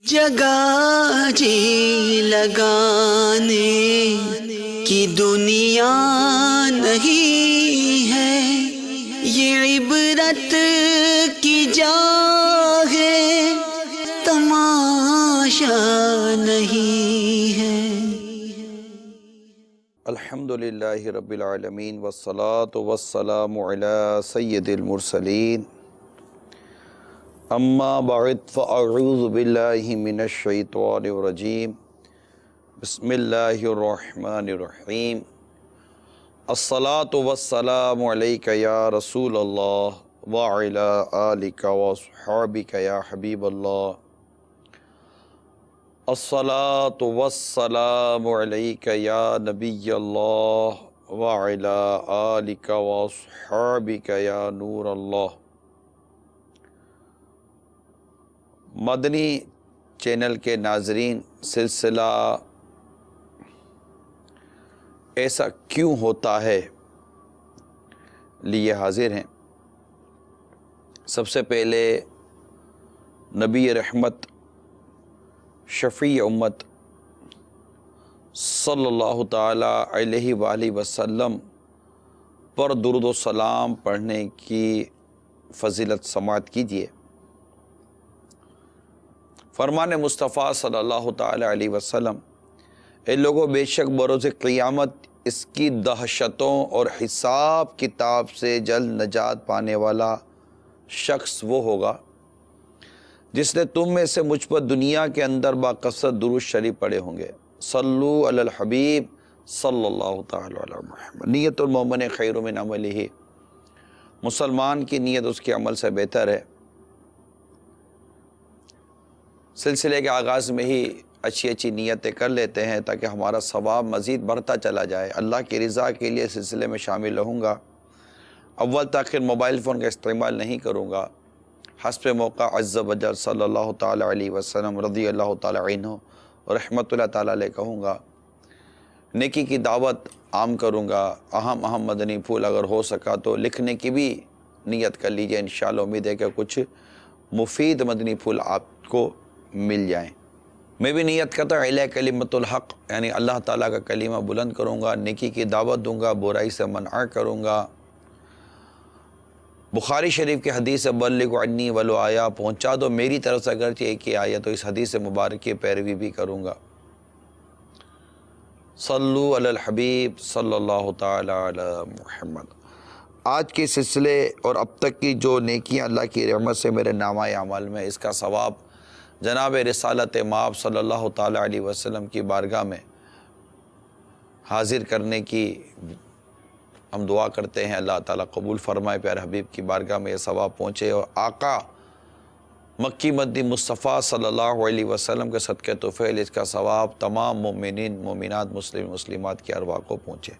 جگہ جی لگانے کی دنیا نہیں ہے، یہ عبرت کی جا ہے، تماشا نہیں ہے۔ الحمدللہ رب العالمین والصلاة والسلام علی سید المرسلین، اما بعد فاعوذ باللہ من الشیطان الرجیم، بسم اللہ الرحمن الرحیم۔ الصلاة والسلام علیک یا رسول اللہ وعلی آلک واصحابک یا حبیب اللہ۔ الصلاة والسلام علیک یا نبی اللہ وعلی آلک واصحابک یا نور اللہ۔ مدنی چینل کے ناظرین، سلسلہ ایسا کیوں ہوتا ہے لیے حاضر ہیں۔ سب سے پہلے نبی رحمت شفیع امت صلی اللہ تعالی علیہ وآلہ وسلم پر درود و سلام پڑھنے کی فضیلت سماعت کیجیے۔ فرمان مصطفیٰ صلی اللہ تعالی علیہ وسلم، اے لوگوں، بے شک بروز قیامت اس کی دہشتوں اور حساب کتاب سے جلد نجات پانے والا شخص وہ ہوگا جس نے تم میں سے مجھ پر دنیا کے اندر باکثرت درود شریف پڑھے ہوں گے۔ صلو علی الحبیب صلی اللہ تعالی علی محمد۔ نیت المومن خیر من عملہ، مسلمان کی نیت اس کے عمل سے بہتر ہے۔ سلسلے کے آغاز میں ہی اچھی اچھی نیتیں کر لیتے ہیں تاکہ ہمارا ثواب مزید بڑھتا چلا جائے۔ اللہ کی رضا کے لیے سلسلے میں شامل رہوں گا۔ اول تاخیر موبائل فون کا استعمال نہیں کروں گا۔ حسب موقع عز و جل صلی اللہ تعالی علیہ وسلم رضی اللہ تعالی عنہ اور رحمت اللہ تعالی علیہ کہوں گا۔ نیکی کی دعوت عام کروں گا۔ اہم مدنی پھول اگر ہو سکا تو لکھنے کی بھی نیت کر لیجئے، انشاءاللہ امید ہے کہ کچھ مفید مدنی پھول آپ کو مل جائیں۔ میں بھی نیت کرتا ہوں اعلیٰ کلمت الحق، یعنی اللہ تعالیٰ کا کلمہ بلند کروں گا، نیکی کی دعوت دوں گا، برائی سے منع کروں گا۔ بخاری شریف کی حدیث بلغ عنی ولو آیا، پہنچا دو میری طرف سے اگرچہ ایک ہی آیا، تو اس حدیث مبارک کی پیروی بھی کروں گا۔ صلو علی الحبیب صلی اللہ تعالی علی محمد۔ آج کے سلسلے اور اب تک کی جو نیکیاں اللہ کی رحمت سے میرے نامہ اعمال میں، اس کا ثواب جناب رسالت مآب صلی اللہ تعالی علیہ وسلم کی بارگاہ میں حاضر کرنے کی ہم دعا کرتے ہیں۔ اللہ تعالیٰ قبول فرمائے، پیارے حبیب کی بارگاہ میں یہ ثواب پہنچے، اور آقا مکی مدنی مصطفیٰ صلی اللہ علیہ وسلم کے صدقے طفیل اس کا ثواب تمام مومنین مومنات مسلم مسلمات کی ارواح کو پہنچے۔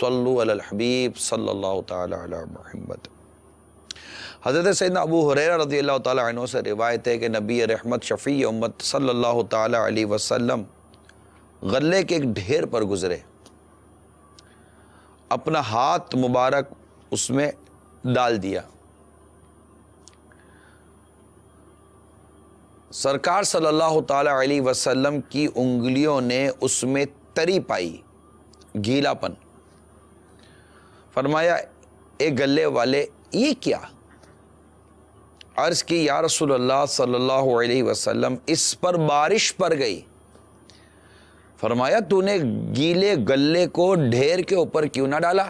صلو علی الحبیب صلی اللہ تعالی علی محمد۔ حضرت سیدنا ابو ہریرہ رضی اللہ تعالی عنہ سے روایت ہے کہ نبی رحمت شفیع امت صلی اللہ تعالی علیہ وسلم غلے کے ایک ڈھیر پر گزرے، اپنا ہاتھ مبارک اس میں ڈال دیا۔ سرکار صلی اللہ تعالی علیہ وسلم کی انگلیوں نے اس میں تری پائی، گیلا پن۔ فرمایا، اے گلے والے، یہ کیا؟ عرض کی، یا رسول اللہ صلی اللہ علیہ وسلم، اس پر بارش پڑ گئی۔ فرمایا، تو نے گیلے گلے کو ڈھیر کے اوپر کیوں نہ ڈالا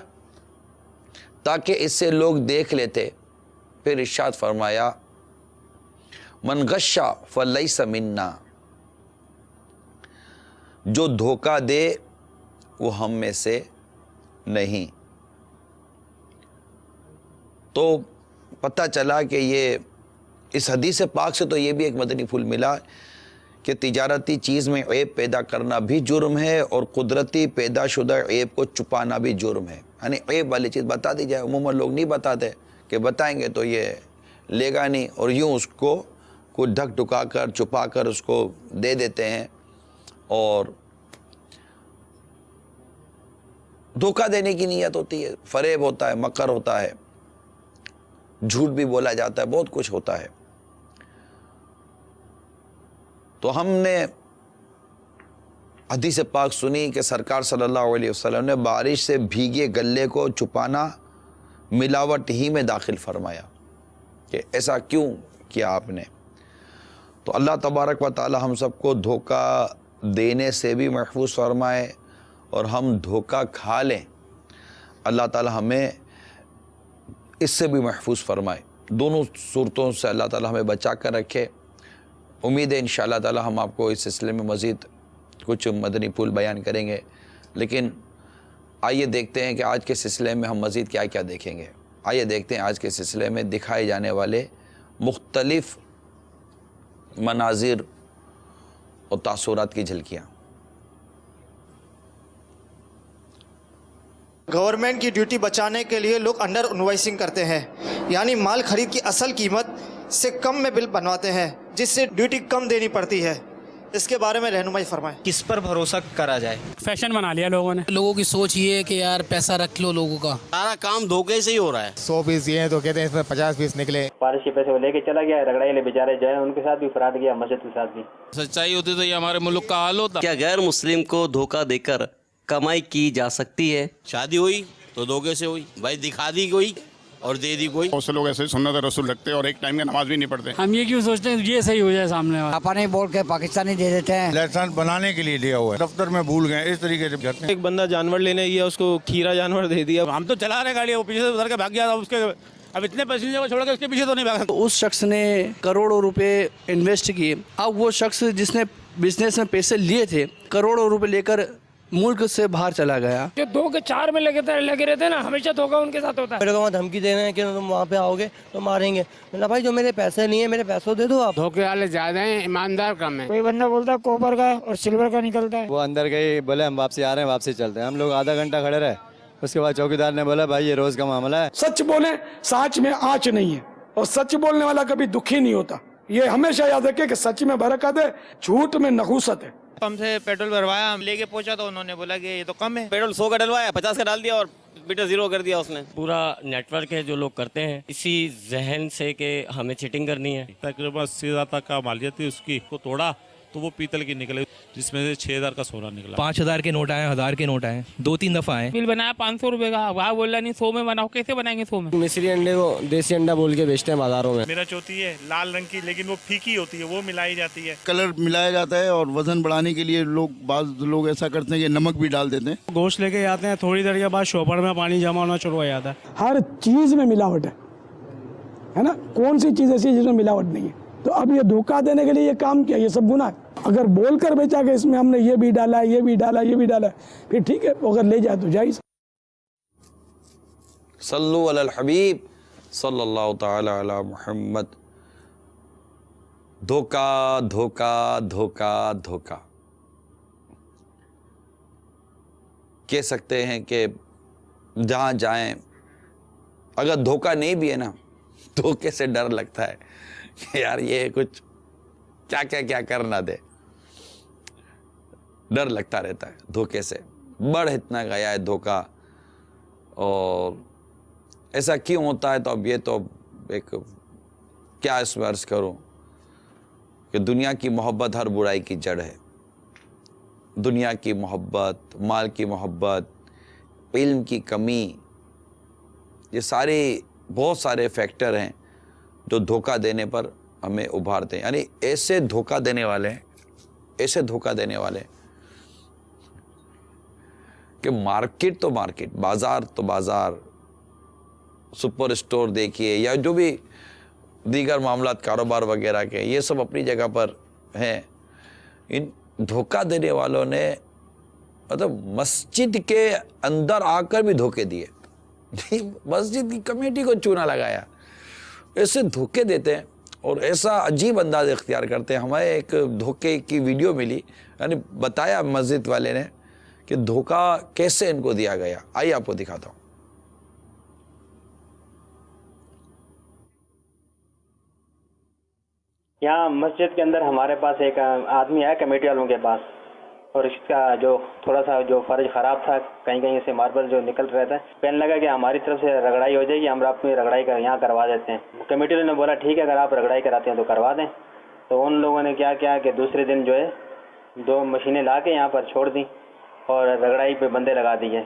تاکہ اس سے لوگ دیکھ لیتے؟ پھر ارشاد فرمایا، من غش فلیس منا، جو دھوکہ دے وہ ہم میں سے نہیں۔ تو پتہ چلا کہ یہ اس حدیث پاک سے تو یہ بھی ایک مدنی پھول ملا کہ تجارتی چیز میں عیب پیدا کرنا بھی جرم ہے، اور قدرتی پیدا شدہ عیب کو چھپانا بھی جرم ہے۔ یعنی عیب والی چیز بتا دی جائے، عموماً لوگ نہیں بتاتے کہ بتائیں گے تو یہ لے گا نہیں، اور یوں اس کو کوئی ڈھک ڈھکا کر چھپا کر اس کو دے دیتے ہیں، اور دھوکہ دینے کی نیت ہوتی ہے، فریب ہوتا ہے، مکر ہوتا ہے، جھوٹ بھی بولا جاتا ہے، بہت کچھ ہوتا ہے۔ تو ہم نے حدیث پاک سنی کہ سرکار صلی اللہ علیہ وسلم نے بارش سے بھیگے گلے کو چھپانا ملاوٹ ہی میں داخل فرمایا کہ ایسا کیوں کیا آپ نے؟ تو اللہ تبارک و تعالی ہم سب کو دھوکہ دینے سے بھی محفوظ فرمائے اور ہم دھوکہ کھا لیں اللہ تعالی ہمیں اس سے بھی محفوظ فرمائے. دونوں صورتوں سے اللہ تعالی ہمیں بچا کر رکھے. امید ہے انشاءاللہ تعالی ہم آپ کو اس سلسلے میں مزید کچھ مدنی پھول بیان کریں گے، لیکن آئیے دیکھتے ہیں کہ آج کے سلسلے میں ہم مزید کیا کیا دیکھیں گے. آئیے دیکھتے ہیں آج کے سلسلے میں دکھائے جانے والے مختلف مناظر اور تاثرات کی جھلکیاں. گورنمنٹ کی ڈیوٹی بچانے کے لیے لوگ انڈر انوائسنگ کرتے ہیں، یعنی مال خرید کی اصل قیمت سے کم میں بل بنواتے ہیں جس سے ڈیوٹی کم دینی پڑتی ہے. اس کے بارے میں رہنمائی فرمائیں. کس پر بھروسہ کرا جائے؟ فیشن بنا لیا لوگوں نے. لوگوں کی سوچ یہ ہے کہ یار پیسہ رکھ لو لوگوں کا. سارا کام دھوکے سے ہی ہو رہا ہے. 100 پیس یہ ہیں تو کہتے ہیں اس میں 50 پیس نکلے. بارش کے پیسے وہ لے کے چلا گیا، رگڑائی لے بیچارے جو ہیں ان کے ساتھ بھی فراڈ کیا، مسجد کے ساتھ بھی. سچائی ہوتی تو یہ ہمارے ملک کا حال ہوتا. کیا غیر مسلم کو دھوکہ دے کر کمائی کی جا سکتی ہے؟ شادی ہوئی تو دھوکے سے ہوئی، بھائی دکھا دی کوئی اور دے دی کوئی. بہت سے لوگ ایسے سنت رسول رکھتے ہیں اور ایک ٹائم کا نماز بھی نہیں پڑھتے. ہم یہ کیوں سوچتے ہیں یہ صحیح ہو جائے سامنے والا. اپنے بول کے پاکستانی دے دیتے ہیں. لائسنس بنانے کے لیے دیا ہوا ہے، دفتر میں بھول گئے، اس طریقے سے کرتے ہیں. ایک بندہ جانور لینے گیا، اس کو کھیرا جانور دے دیا. ہم تو چلا رہے گاڑی، وہ پیچھے سے ادھر کے بھاگ گیا تھا، اس کے اب اتنے پیسنجر کو چھوڑ کے اس کے پیچھے تو نہیں بھاگا. اس شخص نے کروڑوں روپے انویسٹ کیے. اب وہ شخص جس نے بزنس میں پیسے لیے تھے کروڑوں روپے لے کر ملک سے باہر چلا گیا. جو 2 کے 4 میں لگے رہتے ہیں نا، ہمیشہ دھوکہ ان کے ساتھ ہوتا ہے. میرے کو وہاں دھمکی دے رہے ہیں کہ تم وہاں پہ آؤ گے تو ماریں گے. میرا بھائی جو میرے پیسے نہیں ہیں میرے پیسوں دے دو آپ. دھوکے والے زیادہ ہیں، ایماندار کم ہیں. کوئی بندہ بولتا ہے کوپر کا اور سلور کا نکلتا ہے. وہ اندر گئی، بولے ہم واپسی آ رہے ہیں، واپسی چلتے ہیں. ہم لوگ آدھا گھنٹہ کھڑے رہے، اس کے بعد چوکیدار نے بولا بھائی یہ روز کا معاملہ ہے. سچ بولیں، سانچ میں آنچ نہیں ہے، اور سچ بولنے والا کبھی دکھی نہیں ہوتا. یہ ہمیشہ یاد رکھے کہ سچ میں برکت ہے، جھوٹ میں نحوست ہے. پمپ سے پیٹرول بھروایا، ہم لے کے پہنچا تو انہوں نے بولا کہ یہ تو کم ہے. پیٹرول 100 کا ڈلوایا، 50 کا ڈال دیا اور میٹر 0 کر دیا اس نے. پورا نیٹ ورک ہے جو لوگ کرتے ہیں اسی ذہن سے کہ ہمیں چیٹنگ کرنی ہے. تقریباً 80,000 تک کا مالیت تھی اس کی، کو توڑا تو وہ پیتل کی نکلے جس میں سے 6,000 کا سونا نکلا. 5,000 کے نوٹ آئے، 1,000 کے نوٹ آئے، 2-3 دفعہ آئے. بل بنایا 500 روپے کا، وہاں بول رہا نہیں 100 میں بناؤ. کیسے بنائیں گے 100 میں؟ مصری انڈے کو دیسی انڈا بول کے بیچتے ہیں بازاروں میں. میرا چوتی ہے لال رنگ کی، لیکن وہ پھیکی ہوتی ہے، وہ ملائی جاتی ہے. کلر ملایا جاتا ہے اور وزن بڑھانے کے لیے بعض لوگ ایسا کرتے ہیں کہ نمک بھی ڈال دیتے ہیں. گوشت لے کے آتے ہیں، تھوڑی دیر کے بعد شوپر میں پانی جمع ہونا شروع ہو جاتا ہے. ہر چیز میں ملاوٹ ہے نا. کون سی چیز ایسی ہے جس میں ملاوٹ نہیں ہے؟ تو اب یہ دھوکہ دینے کے لیے یہ کام کیا، یہ سب گناہ ہے. اگر بول کر بیچا کہ اس میں ہم نے یہ بھی ڈالا، یہ بھی ڈالا، یہ بھی ڈالا، پھر ٹھیک ہے، اگر لے جائے تو جائز. صلو علی الحبیب صلی اللہ تعالی علی محمد. دھوکہ دھوکہ دھوکہ دھوکہ کہہ سکتے ہیں کہ جہاں جائیں اگر دھوکہ نہیں بھی ہے نا، دھوکے سے ڈر لگتا ہے کہ یار یہ کچھ کیا کر نہ دے. ڈر لگتا رہتا ہے دھوکے سے. بڑھ اتنا گیا ہے دھوکہ، اور ایسا کیوں ہوتا ہے؟ تو اب یہ تو ایک کیا اس میں عرض کروں کہ دنیا کی محبت ہر برائی کی جڑ ہے. دنیا کی محبت، مال کی محبت، علم کی کمی، یہ بہت سارے فیکٹر ہیں جو دھوکہ دینے پر ہمیں ابھارتے ہیں. یعنی ایسے دھوکہ دینے والے کہ مارکیٹ تو مارکیٹ، بازار تو بازار، سپر اسٹور دیکھیے یا جو بھی دیگر معاملات کاروبار وغیرہ کے، یہ سب اپنی جگہ پر ہیں. ان دھوکہ دینے والوں نے مطلب مسجد کے اندر آ کر بھی دھوکے دیے. مسجد کی کمیٹی کو چونا لگایا. ایسے دھوکے دیتے ہیں اور ایسا عجیب انداز اختیار کرتے ہیں. ہمیں ایک دھوکے کی ویڈیو ملی، یعنی بتایا مسجد والے نے کہ دھوکہ کیسے ان کو دیا گیا. آئیے آپ کو دکھاتا ہوں. یہاں مسجد کے اندر ہمارے پاس ایک آدمی آیا کمیٹی والوں کے پاس، اور اس کا جو تھوڑا سا جو فرج خراب تھا، کہیں سے ماربل جو نکل رہا تھا، کہنے لگا کہ ہماری طرف سے رگڑائی ہو جائے گی، ہم آپ کو رگڑائی یہاں کروا دیتے ہیں. کمیٹی والوں نے بولا ٹھیک ہے، اگر آپ رگڑائی کراتے ہیں تو کروا دیں. تو ان لوگوں نے کیا کیا کہ دوسرے دن جو ہے 2 مشینیں لا کے یہاں پر چھوڑ دیں اور رگڑائی پہ بندے لگا دیے.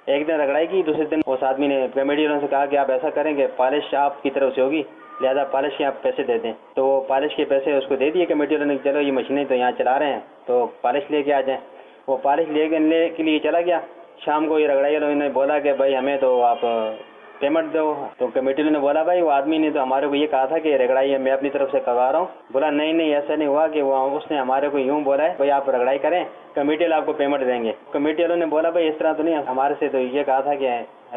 ایک دن رگڑائی کی, دوسرے دن اس آدمی نے کمیٹی والوں سے کہا کہ آپ ایسا کریں کہ پالش آپ کی طرف سے ہوگی, لہذا پالش کے آپ پیسے دے دیں. تو وہ پالش کے پیسے اس کو دے دیے کمیٹی والوں نے, چلو یہ مشینیں تو یہاں چلا رہے ہیں تو پالش لے کے آ جائیں. وہ پالش لے کے لیے چلا گیا. شام کو یہ رگڑائی والوں نے بولا کہ بھائی ہمیں تو آپ پیمنٹ دو. تو کمیٹی والوں نے بولا بھائی وہ آدمی نے تو ہمارے کو یہ کہا تھا کہ رگڑائی میں اپنی طرف سے کروا رہا ہوں. بولا نہیں ایسا نہیں ہوا, کہ وہ اس نے ہمارے کو یوں بولا ہے بھائی آپ رگڑائی کریں, کمیٹی والے آپ کو پیمنٹ دیں گے. کمیٹی والوں نے بولا بھائی اس طرح تو نہیں, ہمارے سے تو یہ کہا تھا کہ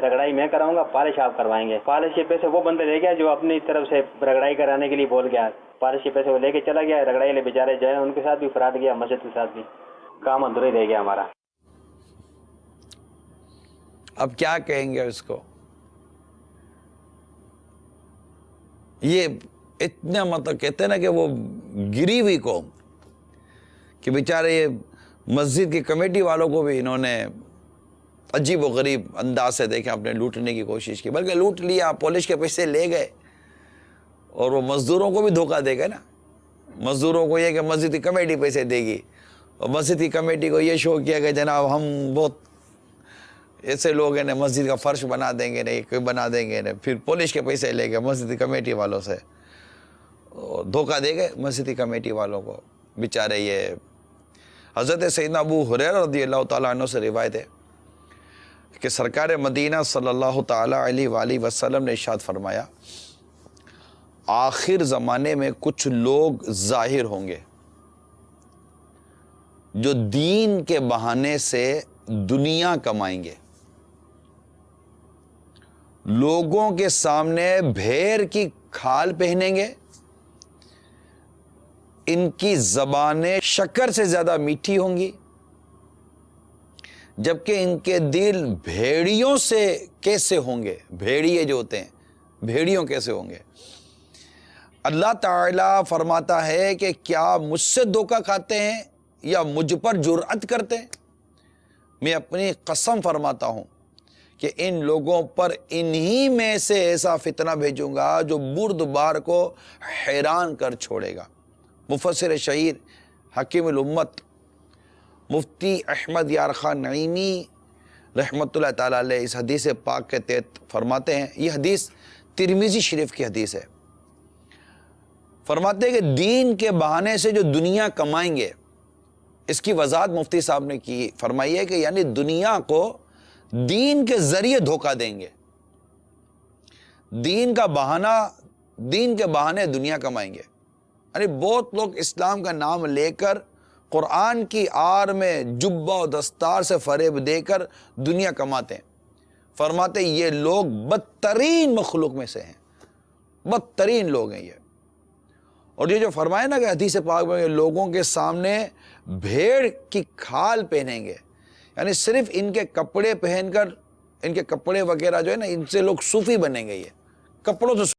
رگڑائی میں کراؤں گا, پالش آپ کروائیں گے. پالش کے پیسے وہ بندہ لے گیا جو اپنی طرف سے رگڑائی کرانے کے لیے بول گیا. پالش کے پیسے وہ لے کے چلا گیا. رگڑائی والے بیچارے جو ہے ان کے ساتھ بھی فراد گیا, مسجد کے ساتھ بھی. کام ادھورا ہی رہ گیا ہمارا. اب کیا کہیں گے اس کو؟ یہ اتنا مطلب کہتے ہیں نا کہ وہ گری ہوئی قوم, کہ بیچارے یہ مسجد کی کمیٹی والوں کو بھی انہوں نے عجیب و غریب انداز سے دیکھیں اپنے لوٹنے کی کوشش کی, بلکہ لوٹ لیا, پالش کے پیسے لے گئے. اور وہ مزدوروں کو بھی دھوکہ دے گئے نا. مزدوروں کو یہ کہ مسجد کی کمیٹی پیسے دے گی, اور مسجد کی کمیٹی کو یہ شو کیا کہ جناب ہم بہت ایسے لوگ ہیں, مسجد کا فرش بنا دیں گے, نہیں کوئی بنا دیں گے, پھر پالش کے پیسے لے گئے مسجد کی کمیٹی والوں سے, دھوکہ دے گئے مسجد کی کمیٹی والوں کو بیچارے. یہ حضرت سیدنا ابو ہریرہ رضی اللہ تعالیٰ عنہ سے روایت ہے کہ سرکار مدینہ صلی اللہ تعالیٰ علیہ وآلہ وسلم نے ارشاد فرمایا, آخر زمانے میں کچھ لوگ ظاہر ہوں گے جو دین کے بہانے سے دنیا کمائیں گے. لوگوں کے سامنے بھیڑ کی کھال پہنیں گے, ان کی زبانیں شکر سے زیادہ میٹھی ہوں گی, جبکہ ان کے دل بھیڑیوں سے کیسے ہوں گے. بھیڑیے جو ہوتے ہیں, بھیڑیوں کیسے ہوں گے. اللہ تعالیٰ فرماتا ہے کہ کیا مجھ سے دھوکہ کھاتے ہیں یا مجھ پر جرأت کرتے ہیں؟ میں اپنی قسم فرماتا ہوں کہ ان لوگوں پر انہی میں سے ایسا فتنہ بھیجوں گا جو بردبار کو حیران کر چھوڑے گا. مفسر شہیر حکیم الامت مفتی احمد یار خان نعیمی رحمۃ اللہ تعالیٰ علیہ اس حدیث پاک کے تحت فرماتے ہیں, یہ حدیث ترمذی شریف کی حدیث ہے, فرماتے ہیں کہ دین کے بہانے سے جو دنیا کمائیں گے, اس کی وضاحت مفتی صاحب نے کی, فرمائی ہے کہ یعنی دنیا کو دین کے ذریعے دھوکہ دیں گے. دین کا بہانہ, دین کے بہانے دنیا کمائیں گے. یعنی بہت لوگ اسلام کا نام لے کر قرآن کی آڑ میں جبہ و دستار سے فریب دے کر دنیا کماتے ہیں. فرماتے یہ لوگ بدترین مخلوق میں سے ہیں, بدترین لوگ ہیں یہ. اور یہ جو فرمائے نا کہ حدیث پاک میں لوگوں کے سامنے بھیڑ کی کھال پہنیں گے, یعنی صرف ان کے کپڑے پہن کر, ان کے کپڑے وغیرہ جو ہے نا, ان سے لوگ صوفی بنیں گے. یہ کپڑوں سے